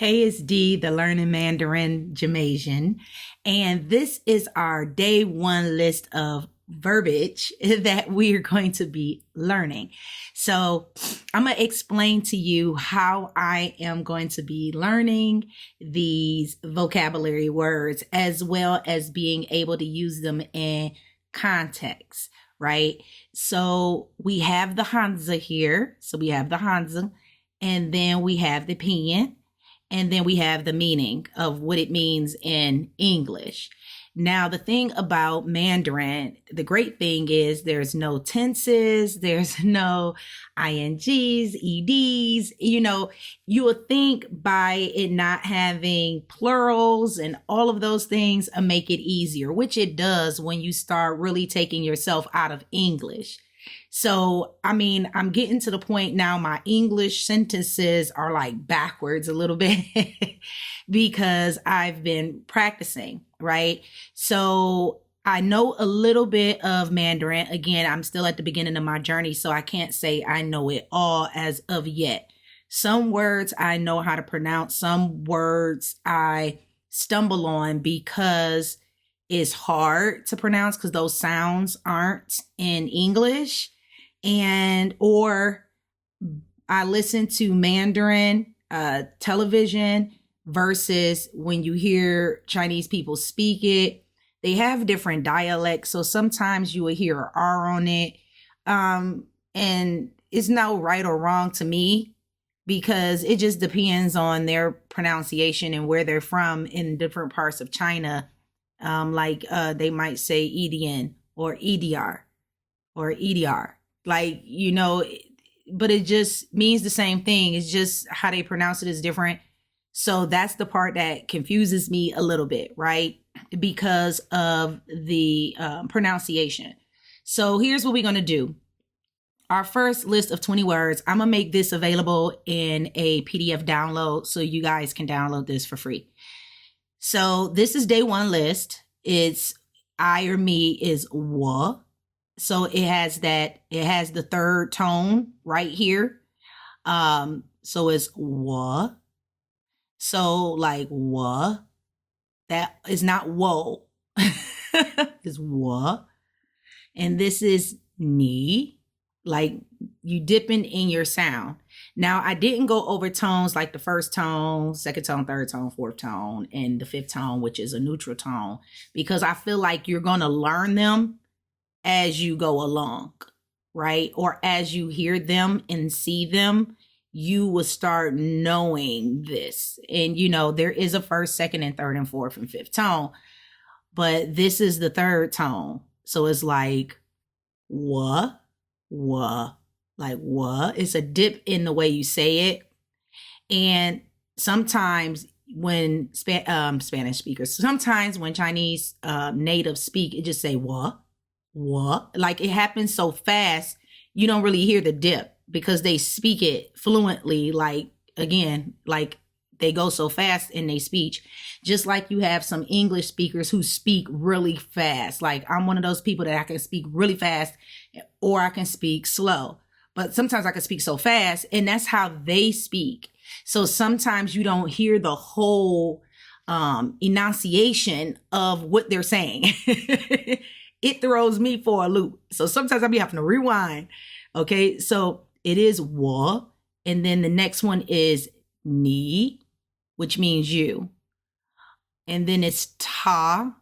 Hey, it's Dee, the Learning Mandarin Jamasian, and this is our day one list of verbiage that we are going to be learning. So I'm going to explain to you how I am going to be learning these vocabulary words as well as being able to use them in context, right? So we have the Hanzi here. So we have the Hanzi, and then we have the Pinyin. And then we have the meaning of what it means in English. Now, the thing about Mandarin, the great thing is there's no tenses, there's no INGs, EDs. You would think by it not having plurals and all of those things make it easier, which it does when you start really taking yourself out of English. So, I'm getting to the point now, my English sentences are like backwards a little bit because I've been practicing, right? So I know a little bit of Mandarin. Again, I'm still at the beginning of my journey, so I can't say I know it all as of yet. Some words I know how to pronounce, some words I stumble on because it's hard to pronounce because those sounds aren't in English. Or I listen to Mandarin television versus when you hear Chinese people speak it. They have different dialects, so sometimes you will hear an R on it. And it's no right or wrong to me because it just depends on their pronunciation and where they're from in different parts of China. They might say EDN or EDR or EDR. But it just means the same thing. It's just how they pronounce it is different. So that's the part that confuses me a little bit, right? Because of the pronunciation. So here's what we're going to do. Our first list of 20 words, I'm going to make this available in a PDF download so you guys can download this for free. So this is day one list. It's I or me is wo. So it has the third tone right here. So it's wo. So like wo, that is not whoa. It's wo. And this is ni, like you dipping in your sound. Now, I didn't go over tones like the first tone, second tone, third tone, fourth tone, and the fifth tone, which is a neutral tone, because I feel like you're going to learn them as you go along, right? Or as you hear them and see them, you will start knowing this. And, there is a first, second, and third, and fourth, and fifth tone, but this is the third tone. So it's like, what? Like what? It's a dip in the way you say it. And sometimes when Spanish speakers, sometimes when Chinese natives speak, it just say what? Like it happens so fast, you don't really hear the dip because they speak it fluently. Like they go so fast in their speech, just like you have some English speakers who speak really fast. Like I'm one of those people that I can speak really fast or I can speak slow, but sometimes I can speak so fast, and that's how they speak. So sometimes you don't hear the whole enunciation of what they're saying. It throws me for a loop. So sometimes I'll be having to rewind. Okay, so it is wo, and then the next one is ni, which means you. And then it's ta.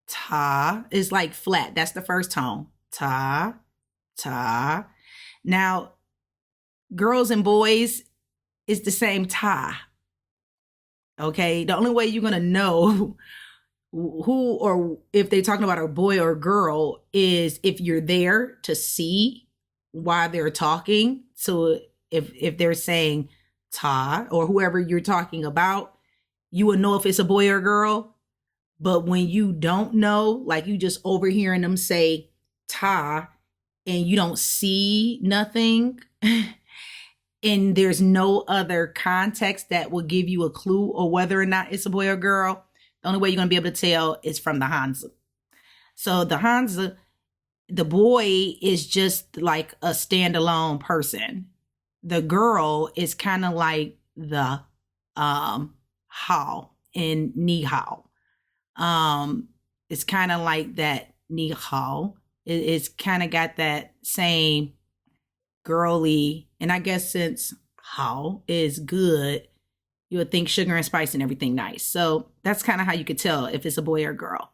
Ta is like flat. That's the first tone. Ta. Now, girls and boys, it's the same ta. Okay, the only way you're going to know who or if they're talking about a boy or a girl is if you're there to see why they're talking. So if they're saying ta or whoever you're talking about, you will know if it's a boy or a girl. But when you don't know, like you just overhearing them say ta and you don't see nothing and there's no other context that will give you a clue or whether or not it's a boy or girl, the only way you're going to be able to tell is from the Hanzi. So the Hanzi, the boy is just like a standalone person. The girl is kind of like the hao and ni hao. It's kind of like that ni hao. It's kind of got that same girly, and I guess since hao is good, you would think sugar and spice and everything nice. So that's kind of how you could tell if it's a boy or girl.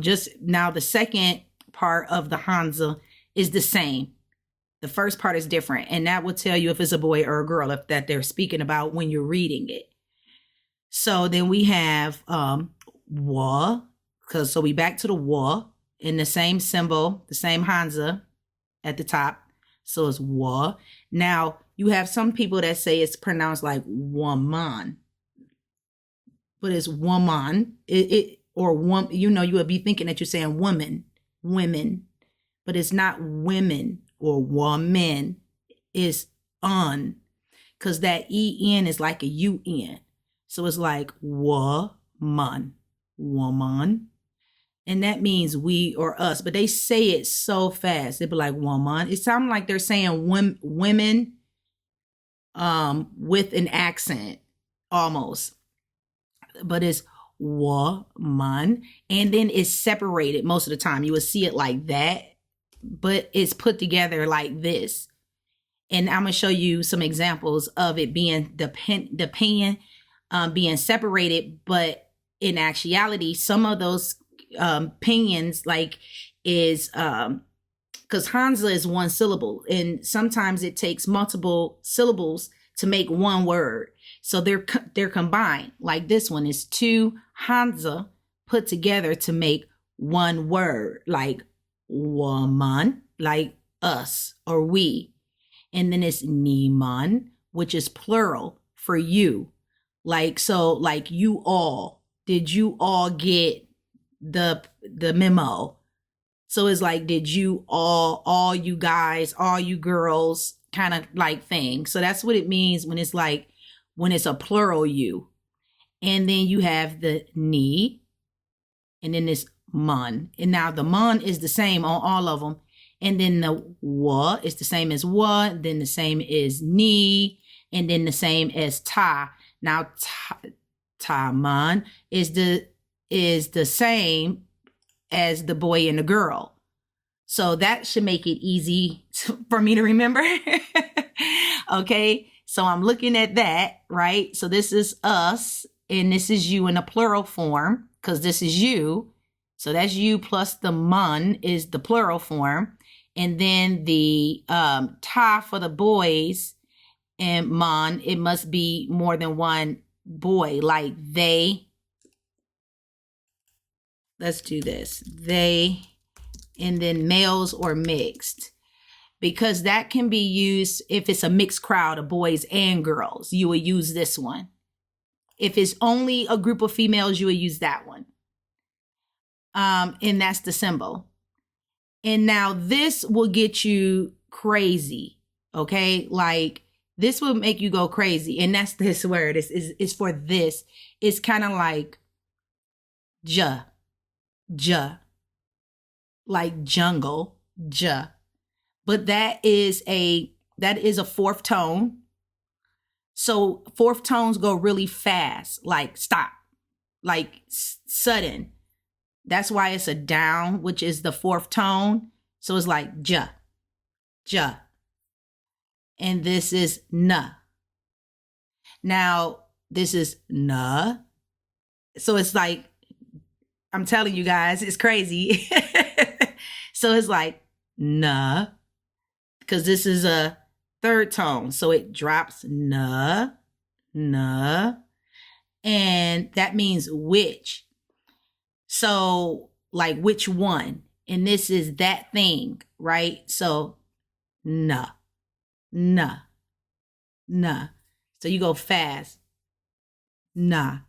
Just now, the second part of the Hanzi is the same. The first part is different, and that will tell you if it's a boy or a girl, if that they're speaking about when you're reading it. So then we have wa, so we back to the wa in the same symbol, the same Hanzi at the top. So it's wa. Now you have some people that say it's pronounced like woman, but it's woman. Or one. You would be thinking that you're saying woman, women, but it's not women or woman. It's un, because that en is like a un. So it's like woman, woman. And that means we or us, but they say it so fast. They be like woman. It sounds like they're saying women with an accent almost. But it's woman. And then it's separated most of the time. You will see it like that, but it's put together like this. And I'm going to show you some examples of it being the pinyin being separated, but in actuality, some of those pinyins like is because Hanzi is one syllable, and sometimes it takes multiple syllables to make one word. So they're combined. Like this one is two Hanzi put together to make one word, like woman, like us or we. And then it's niman, which is plural for you. Like, so like you all, did you all get the memo? So it's like, did you all you guys, all you girls kind of like thing. So that's what it means when it's like, when it's a plural you. And then you have the ni, and then this man. And now the man is the same on all of them. And then the wa is the same as wa, then the same as ni, and then the same as ta. Now ta man is the same as the boy and the girl. So that should make it easy for me to remember. Okay, so I'm looking at that, right? So this is us, and this is you in a plural form, because this is you. So that's you plus the man is the plural form. And then the ta for the boys and man, it must be more than one boy, like they. Let's do this. They, and then males or mixed, because that can be used if it's a mixed crowd of boys and girls. You would use this one. If it's only a group of females, you would use that one. And that's the symbol. And now this will get you crazy, okay? Like this will make you go crazy. And that's this word is for this. It's kind of like ja, like jungle, ja. But that is a fourth tone. So fourth tones go really fast, like stop, like sudden. That's why it's a down, which is the fourth tone. So it's like ja. And this is na. Now, this is na. So it's like, I'm telling you guys, it's crazy. So it's like na, because this is a third tone. So it drops na. And that means which. So like which one? And this is that thing, right? So na. So you go fast. Na.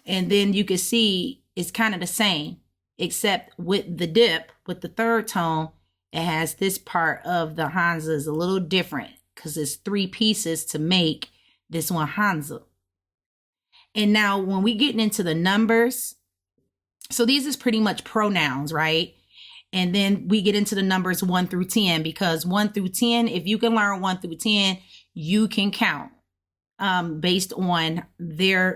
And then you can see it's kind of the same, except with the dip, with the third tone, it has this part of the Hanzi is a little different because it's 3 pieces to make this one Hanzi. And now when we getting into the numbers, so these is pretty much pronouns, right? And then we get into the numbers 1 through 10, because 1 through 10, if you can learn 1 through 10, you can count based on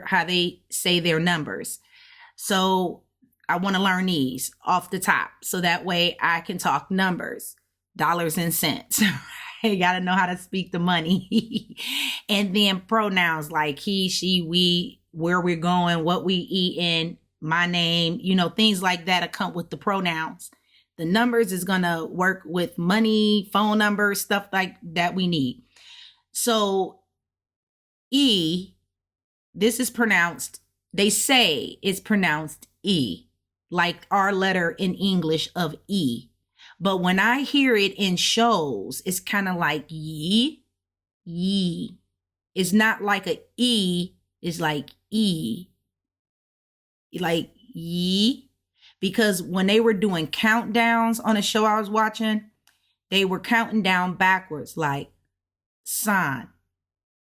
how they say their numbers. So I want to learn these off the top so that way I can talk numbers, dollars and cents. You got to know how to speak the money. And then pronouns like he, she, we, where we're going, what we eating, my name, things like that come with the pronouns. The numbers is going to work with money, phone numbers, stuff like that we need. So E, this is pronounced, they say it's pronounced E, like our letter in English of E. But when I hear it in shows, it's kind of like ye. It's not like a E, it's like E. Like ye. Because when they were doing countdowns on a show I was watching, they were counting down backwards, like san,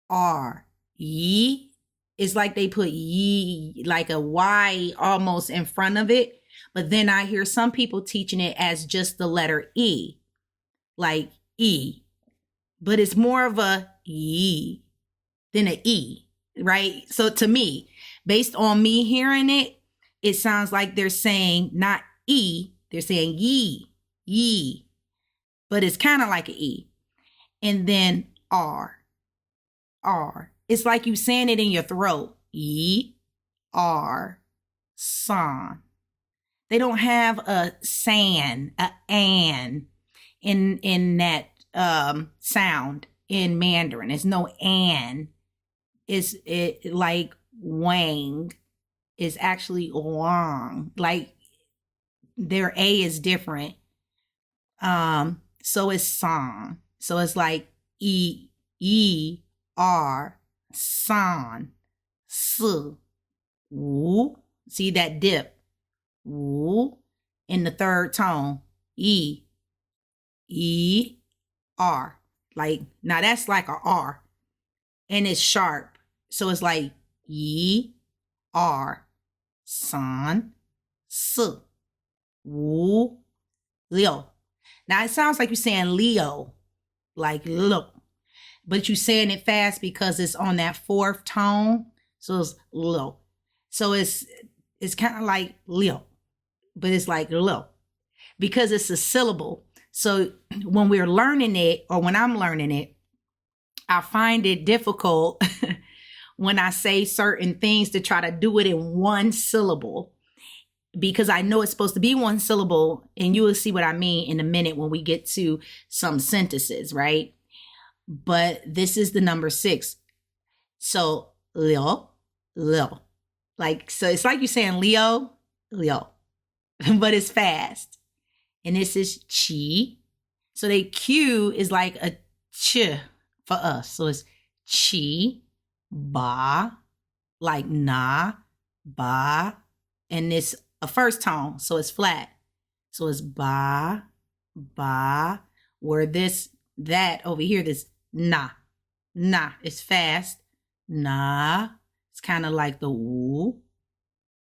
R, ye. It's like they put ye, like a Y almost in front of it. But then I hear some people teaching it as just the letter E, like E. But it's more of a ye than an E, right? So to me, based on me hearing it, it sounds like they're saying not E, they're saying ye. But it's kind of like an E. And then R. It's like you saying it in your throat. E, R, san. They don't have a san, a an in that sound in Mandarin. There's no an. It's like wang is actually wang. Like their A is different. So it's san. So it's like E, R, san, S, wu. See that dip? Wu. In the third tone, E, R. Like, now that's like a R. And it's sharp. So it's like E, R, san, S, wu, Leo. Now it sounds like you're saying Leo, like look. But you're saying it fast because it's on that fourth tone. So it's Leo. So it's kind of like Leo, but it's like Leo because it's a syllable. So when we're learning it, or when I'm learning it, I find it difficult when I say certain things to try to do it in one syllable, because I know it's supposed to be one syllable, and you will see what I mean in a minute when we get to some sentences, right? But this is the number 6. So Leo. Like, so it's like you're saying Leo, but it's fast. And this is chi. So the Q is like a ch for us. So it's chi, ba, like na, ba. And it's a first tone, so it's flat. So it's ba, where that over here, this na is fast. Na, it's kind of like the woo,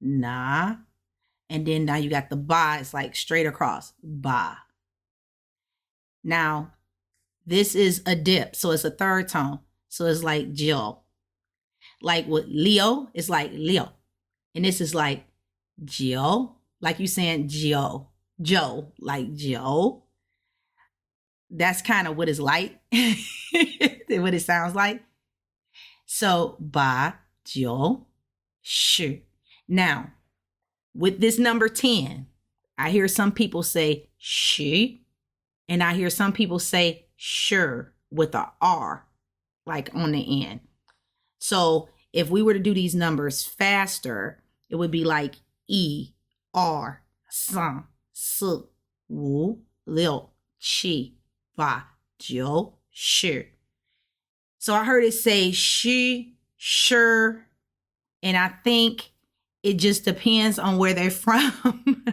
na. And then now you got the ba, it's like straight across, ba. Now, this is a dip, so it's a third tone. So it's like Jill. Like with Leo, it's like Leo. And this is like Jill, like you saying Joe, like Joe. That's kind of what it's like, what it sounds like. So, ba, Joe, shu. Now, with this number 10, I hear some people say she, and I hear some people say sure with a R, like on the end. So if we were to do these numbers faster, it would be like E, R, san, si, wu, liu, qi, ba, jiu, shi. So I heard it say she, sure, and I think it just depends on where they're from.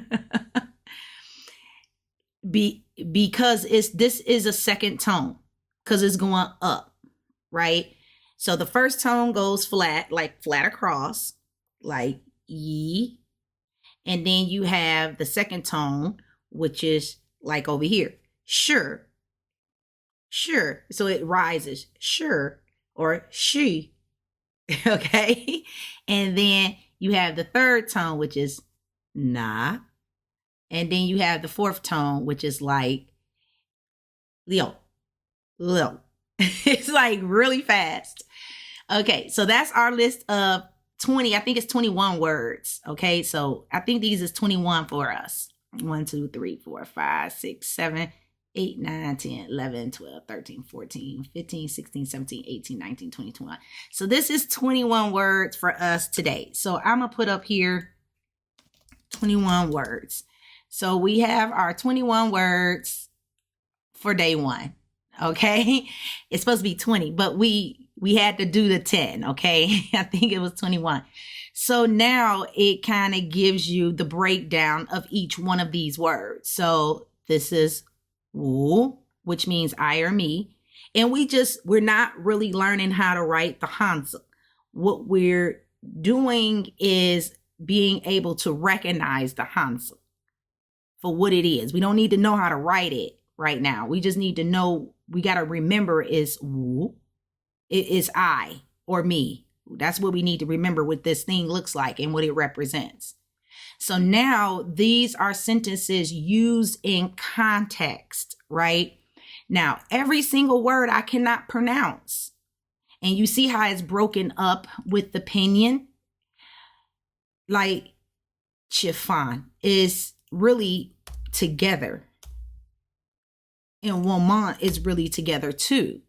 Because this is a second tone, because it's going up, right? So the first tone goes flat, like flat across, like E. And then you have the second tone, which is like over here, sure. Sure. So it rises. Sure. Or she. Okay. And then you have the third tone, which is na. And then you have the fourth tone, which is like Leo. Leo. It's like really fast. Okay. So that's our list of 20. I think it's 21 words. Okay. So I think these is 21 for us. 1, 2, 3, 4, 5, 6, 7, 8, 9, 10, 11, 12, 13, 14, 15, 16, 17, 18, 19, 20, 21. So this is 21 words for us today. So I'm going to put up here 21 words. So we have our 21 words for day one. Okay. It's supposed to be 20, but we had to do the 10. Okay. I think it was 21. So now it kind of gives you the breakdown of each one of these words. So this is wu, which means I or me. And we're not really learning how to write the Hanzi. What we're doing is being able to recognize the Hanzi for what it is. We don't need to know how to write it right now. We just need to know, we got to remember is wu. It is I or me. That's what we need to remember what this thing looks like and what it represents. So now these are sentences used in context, right? Now, every single word I cannot pronounce. And you see how it's broken up with the pinyin? Like chiffon is really together. And woman is really together too.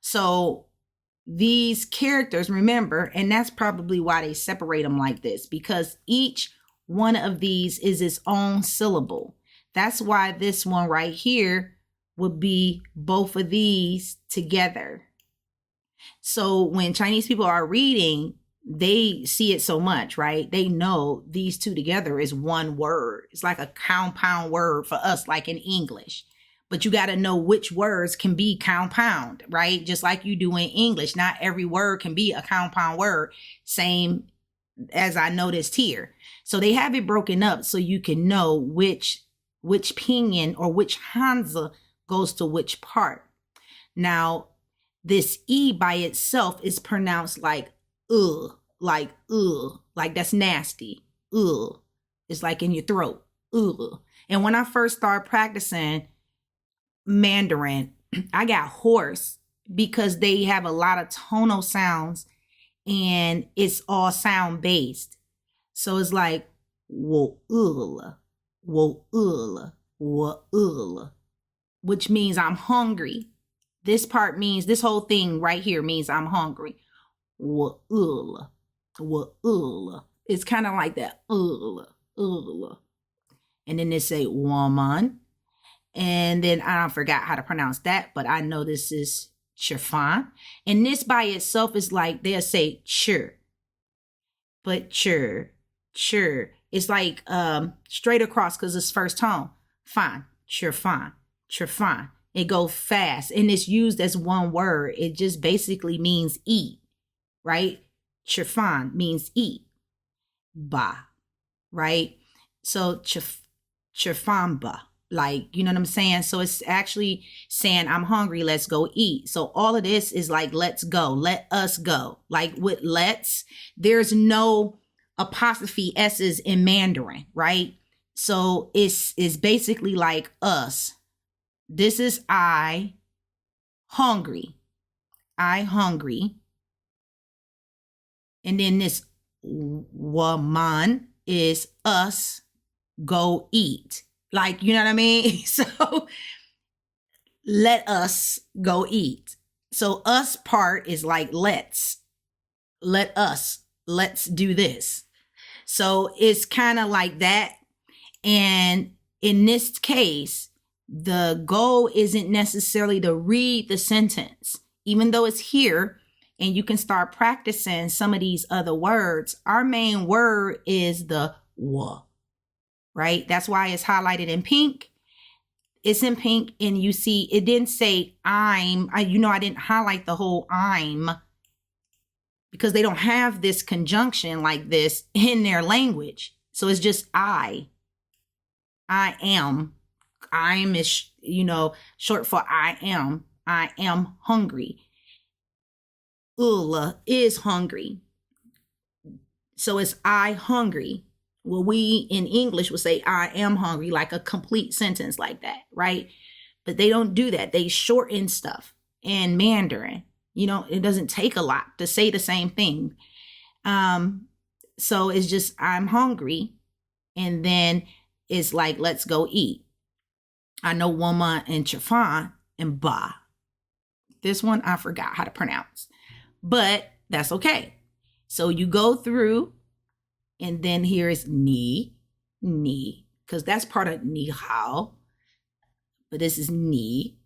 So these characters, remember, and that's probably why they separate them like this, because each one of these is its own syllable. That's why this one right here would be both of these together. So when Chinese people are reading, they see it so much, right? They know these two together is one word. It's like a compound word for us, like in English. But you got to know which words can be compound, right? Just like you do in English. Not every word can be a compound word. Same as I noticed here. So they have it broken up so you can know which pinyin or which Hanzi goes to which part. Now, this E by itself is pronounced like like that's nasty. It's like in your throat. And when I first started practicing Mandarin, I got hoarse because they have a lot of tonal sounds and it's all sound based. So it's like wo which means I'm hungry. This part means, this whole thing right here means I'm hungry. Wo it's kind of like that. And then they say woman. And then I forgot how to pronounce that, but I know this is chiffon. And this by itself is like, they'll say chur. But chur. It's like straight across because it's first tone. Fine. Chiffon. It goes fast. And it's used as one word. It just basically means eat. Right? Chiffon means eat. Ba. Right? So chiffon ba. Like, you know what I'm saying? So it's actually saying, I'm hungry, let's go eat. So all of this is like, let's go, let us go. Like with let's, there's no apostrophe S's in Mandarin, right? So it's basically like us. This is I, hungry. And then this woman is us, go eat. Like, you know what I mean? So let us go eat. So us part is like let's do this. So it's kind of like that. And in this case, the goal isn't necessarily to read the sentence, even though it's here and you can start practicing some of these other words. Our main word is the wa. Right? That's why it's highlighted in pink. It's in pink and you see, it didn't say I didn't highlight the whole I'm because they don't have this conjunction like this in their language. So it's just I am, I'm is, short for I am. I am hungry. Ula is hungry. So it's I hungry. Well, we in English would say I am hungry, like a complete sentence like that, right? But they don't do that. They shorten stuff in Mandarin. It doesn't take a lot to say the same thing. So it's just I'm hungry. And then it's like, let's go eat. I know woman and chafan and ba. This one I forgot how to pronounce, but that's okay. So you go through, and then here is ni, because that's part of ni hao, but this is ni.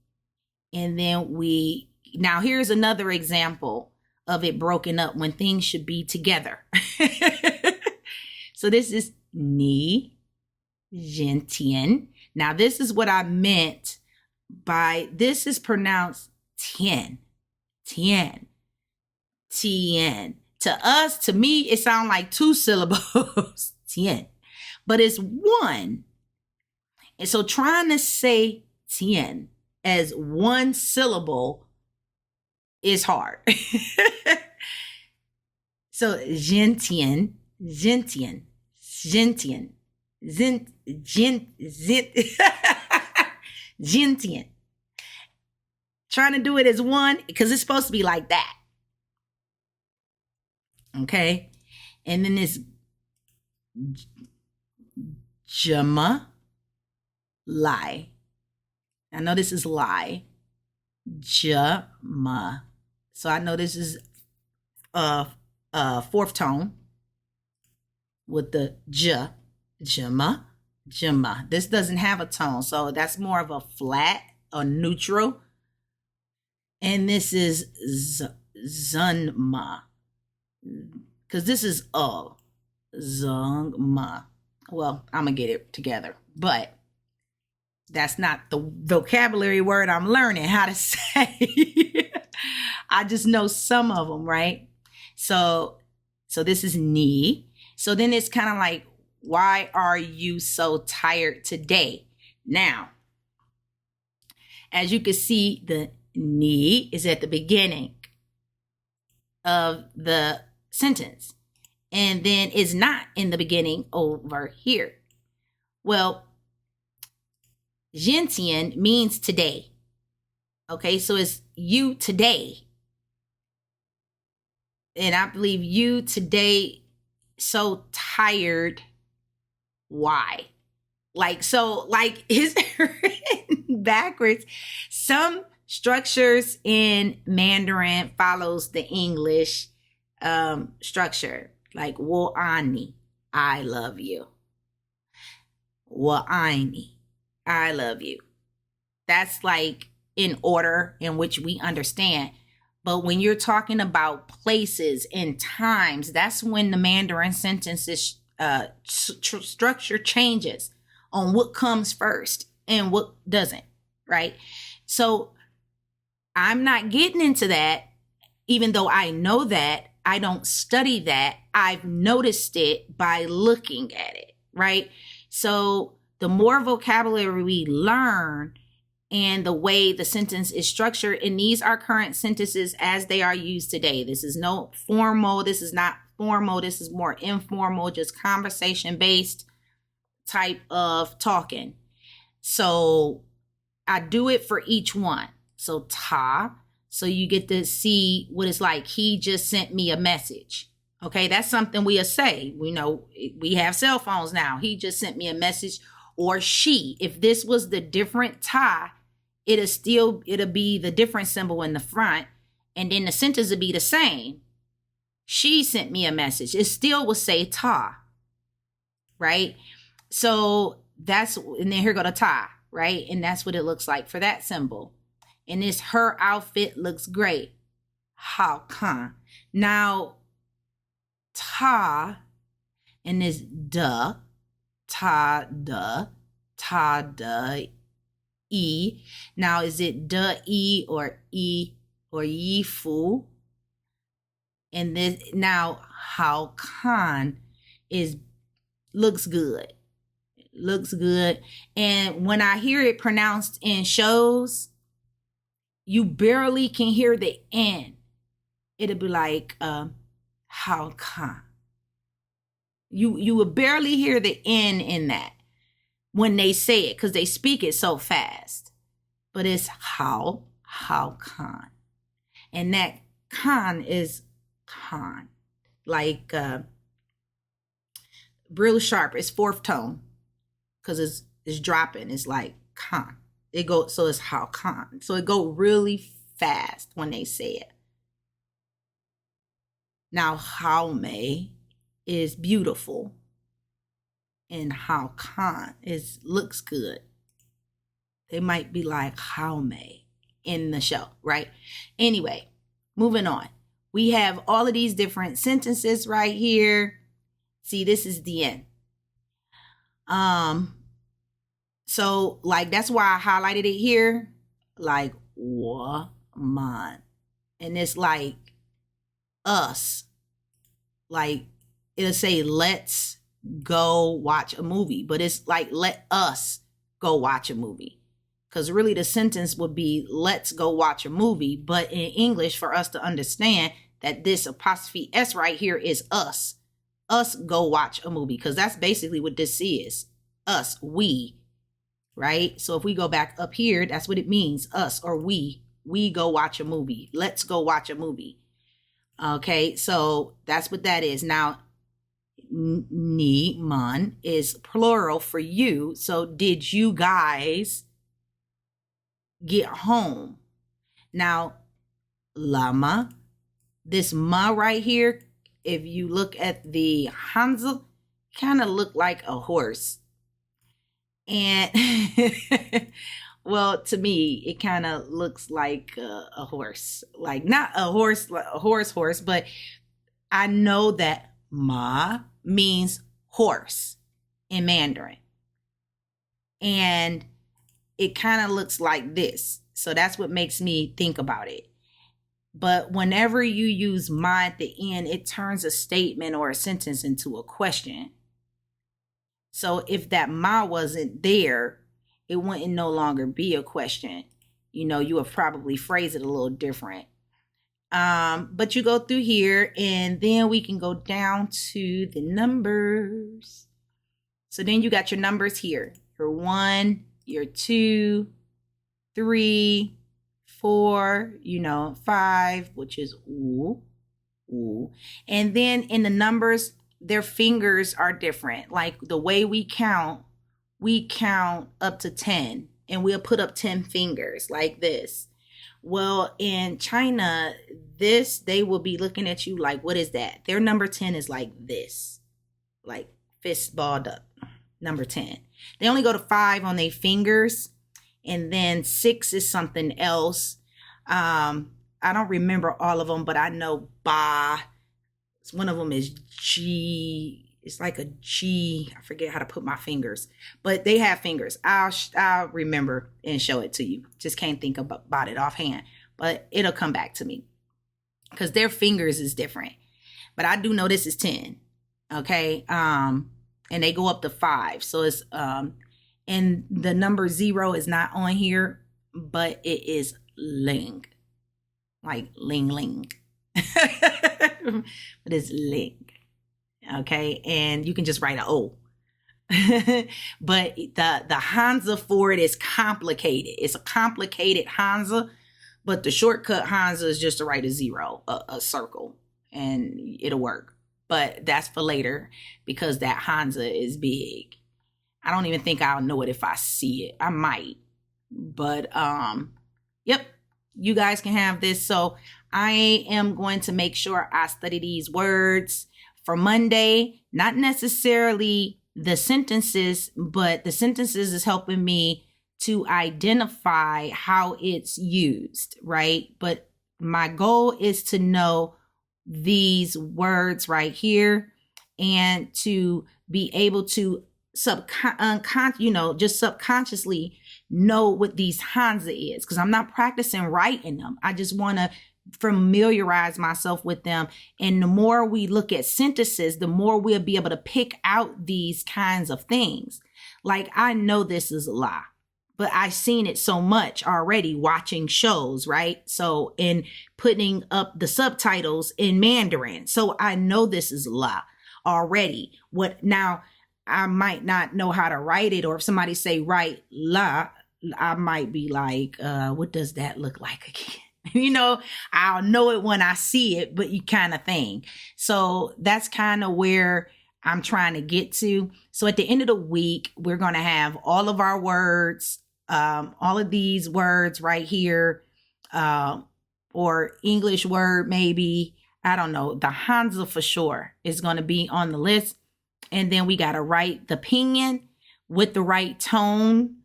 And then now here's another example of it broken up when things should be together. So this is ni, jian. Now this is what I meant by, this is pronounced tian. To us, to me, it sounds like two syllables, tian, but it's one. And so trying to say tian as one syllable is hard. So jian, Jintian. Trying to do it as one because it's supposed to be like that. Okay. And then this Jama lie. I know this is lie. Jama. So I know this is fourth tone with the j. Jama. This doesn't have a tone, so that's more of a flat or neutral. And this is zunma, because this is zungma. Well, I'm gonna get it together, but that's not the vocabulary word I'm learning how to say. I just know some of them, right? So this is ni. So then it's kind of like, why are you so tired today? Now, as you can see, the ni is at the beginning of the sentence, and then it's not in the beginning over here. Well, Jintian means today. Okay, so it's you today. And I believe you today, so tired. Why? It's written backwards. Some structures in Mandarin follows the English structure, like wo ani, I love you. Wo aini, I love you. That's like in order in which we understand. But when you're talking about places and times, that's when the Mandarin sentences structure changes on what comes first and what doesn't, right? So I'm not getting into that, even though I know that. I don't study that. I've noticed it by looking at it, right? So the more vocabulary we learn and the way the sentence is structured, and these are current sentences as they are used today. This is no formal. This is not formal. This is more informal, just conversation-based type of talking. So I do it for each one. So ta, so you get to see what it's like. He just sent me a message. Okay, that's something we'll say. We know we have cell phones now. He just sent me a message. Or she. If this was the different ta, it'll be the different symbol in the front, and then the sentence would be the same. She sent me a message. It still will say ta, right? So and then here go the ta, right? And that's what it looks like for that symbol. And this, her outfit looks great. How kan. Now, ta, and this duh, ta, duh, e. Now, is it duh, e, or yi, fu? And this, now, how kan looks good. looks good. And when I hear it pronounced in shows, you barely can hear the N. It'll be like how can. You will barely hear the N in that when they say it, because they speak it so fast. But it's how can. And that can is can. Like real sharp. It's fourth tone. Because it's dropping. It's like can. It goes, so it's how can. So it go really fast when they say it. Now how may is beautiful. And how can is looks good. They might be like how may in the show, right? Anyway, moving on. We have all of these different sentences right here. See, this is the end. So like that's why I highlighted it here. Like woman. And it's like us. Like it'll say let's go watch a movie, but it's like let us go watch a movie. Because really the sentence would be let's go watch a movie, but in English for us to understand that this apostrophe S right here is us. Us go watch a movie, because that's basically what this is. Us, we, right? So if we go back up here, that's what it means. Us or we go watch a movie. Let's go watch a movie. Okay, so that's what that is. Now, ni man is plural for you. So did you guys get home? Now, lama, this ma right here, if you look at the Hansa, kind of look like a horse. And well, to me, it kind of looks like a horse, like not a horse, like a horse, but I know that ma means horse in Mandarin. And it kind of looks like this. So that's what makes me think about it. But whenever you use ma at the end, it turns a statement or a sentence into a question. So if that ma wasn't there, it wouldn't no longer be a question. You know, you would probably phrase it a little different. But you go through here and then we can go down to the numbers. So then you got your numbers here. Your 1, your 2, 3, 4, 5, which is ooh, ooh. And then in the numbers, their fingers are different. Like the way we count up to 10 and we'll put up 10 fingers like this. Well, in China, they will be looking at you like, what is that? Their number 10 is like this, like fist balled up, number 10. They only go to 5 on their fingers. And then 6 is something else. I don't remember all of them, but I know ba. One of them is G. It's like a G. I forget how to put my fingers, but they have fingers. I'll remember and show it to you. Just can't think about it offhand, but it'll come back to me because their fingers is different. But I do know this is 10. Okay. And they go up to 5. So it's, and the number 0 is not on here, but it is ling, like ling ling. But it's ling. Okay, and you can just write an O. But the Hansa for it is complicated. It's a complicated Hansa, but the shortcut Hansa is just to write a 0, a circle, and it'll work. But that's for later because that Hansa is big. I don't even think I'll know it if I see it. I might. But yep, you guys can have this. So I am going to make sure I study these words for Monday. Not necessarily the sentences, but the sentences is helping me to identify how it's used, right? But my goal is to know these words right here and to be able to just subconsciously know what these Hansa is, because I'm not practicing writing them. I just want to familiarize myself with them. And the more we look at sentences, the more we'll be able to pick out these kinds of things. Like, I know this is a lie, but I've seen it so much already watching shows, right? So, in putting up the subtitles in Mandarin. So I know this is a lie already. What now? I might not know how to write it, or if somebody say write la, I might be like, what does that look like again? You know, I'll know it when I see it, but you kind of thing. So that's kind of where I'm trying to get to. So at the end of the week, we're going to have all of our words, all of these words right here, or English word, maybe. I don't know. The Hanzi for sure is going to be on the list. And then we got to write the Pinyin with the right tone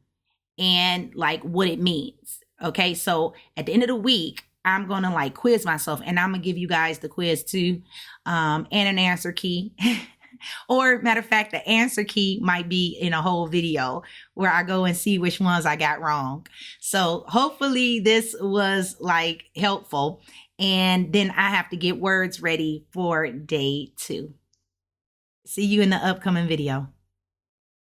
and like what it means. Okay, so at the end of the week, I'm going to like quiz myself, and I'm going to give you guys the quiz too, and an answer key. Or matter of fact, the answer key might be in a whole video where I go and see which ones I got wrong. So hopefully this was like helpful. And then I have to get words ready for day 2. See you in the upcoming video.